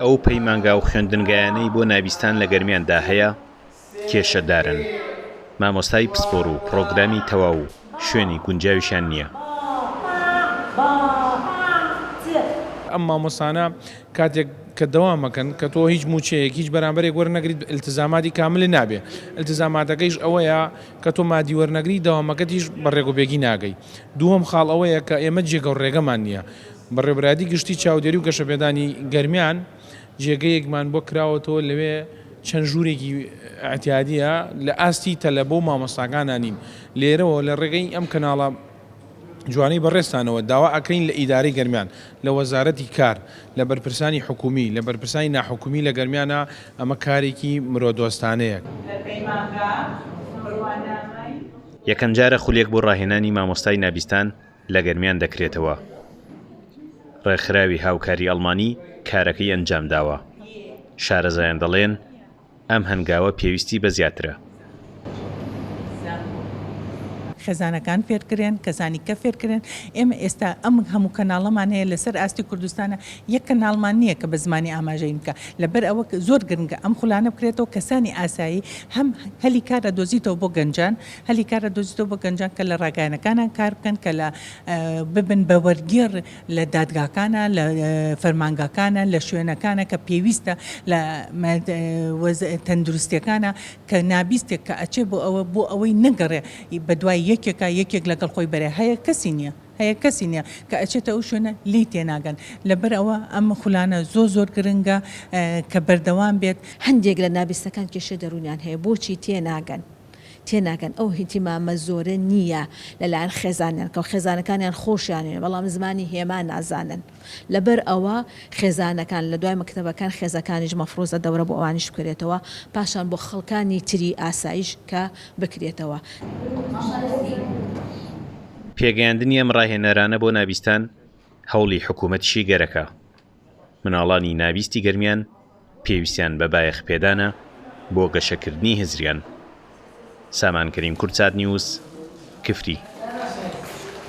ئەو پەیمانگا و خوێندنگایانەی بۆ نابیستان لە گەرمیاندا هەیە کێشەدارن. مامۆستای پسپۆڕ و پرۆگرامی تەواو و شوێنی گونجاویشان نییە. ئەم مامۆستانە کاتێک کە دەوامەکەن کە تۆ هیچ موچەیەک هیچ بەرامبەرێک وەرنەگریت ئیلتزاماتی کامل نابێ. ئیلتزاماتەکەیش ئەوەیە کە تۆ مادی وەرنەگری دەوامەکەتیش بەڕێک و بێگی ناگەی. دووەم خاڵ ئەوەیە کە ئێمە جێگە و ڕێگەمان نییە. بەڕێبرادی گشتی چاودێری و گەشەپێدانی گەرمیان جێگەیەکمان بۆ کراوەتەوە لەوێ چەند ژوورێکی ئەتیادیە لە ئاستی تەلەبە و مامۆستاکانان نین. لێرەوە لە ڕێگەی ئەم کەناڵە جوانی بەڕێستانەوە داوا ئەکەین لە ئیدارەی گەرمیان لە وەزارەتی کار لە بەرپرسانی حکومی لە بەرپرسانی ناحکومی لە گەرمیانە ئەمە کارێکی مرۆدۆستانەیە. یەکەم جارە خولێک بۆ ڕاهێنانی مامۆستای نابیستان لە گەرمیان دەکرێتەوە. ڕێکخراوی هاوکاری ئەڵمانی کارەکەی ئەنجام داوە. شارەزایان دەڵێن ئەم هەنگاوە پێویستی بە زیاترە. خێزانەکان فێرکرێن کەسانی کە فێرکردن. ئێمە ئێستا ئەم هەموو کەناڵەمان هەیە لەسەر ئاستی کوردستانە یەک کەناڵمان نییە کە بە زمانی ئاماژەی بکە. لەبەر ئەوە زۆر گرنگە ئەم خولانە بکرێتەوە کەسانی ئاسایی هەم هەلی کارە دۆزیتەوە بۆ گەنجان هەلی کارە دۆزیتەوە بۆ گەنجان کە لە ڕاگەیەنەکانان کار بکەن کە لە ببن بە وەرگێڕ لە دادگاکانە لە فەرمانگاکانە لە شوێنەکانە کە پێویستە لە تەندروستیەکانە کە نابیستێک کە ئەچێ بۆ ئەوەی نەگەڕێ بە دوای یەکێک لەگەڵ خۆی بەرێ هەیە کەسی نییە کە ئەچێتە ئەو شوێنە لی تێناگەن. لەبەر ئەوە ئەم خولانە زۆر گرنگە کە بەردەوام بێت. هەندێک لە نابیستەکان کێشە دەرونیان هەیە بۆچی تێناگەن ئەو هیتیمامە زۆرە نییە لەلایەن خێزانیان کە خێزانەکانیان خۆشیانێن بەڵام زمانی هێمان نازانن. لەبەر ئەوە خێزانەکان لە دوای مەکتەبەکان خێزەکانیش مەفرۆزە دەورە بۆ ئەوانیش بکرێتەوە پاشان بۆ خەڵکانی تری ئاسایش کە بکرێتەوە. پێگەیاندنی ئەم ڕاهێنەرانە بۆ نابیستان هەوڵی حکوومەتیشی گەرەکە. مناڵانی نابیستی گەرمیان پێویستیان بە بایەخ پێدانە بۆ گەشەکردنی هزریان. سامان کەریم کورتسات نیوز کفری.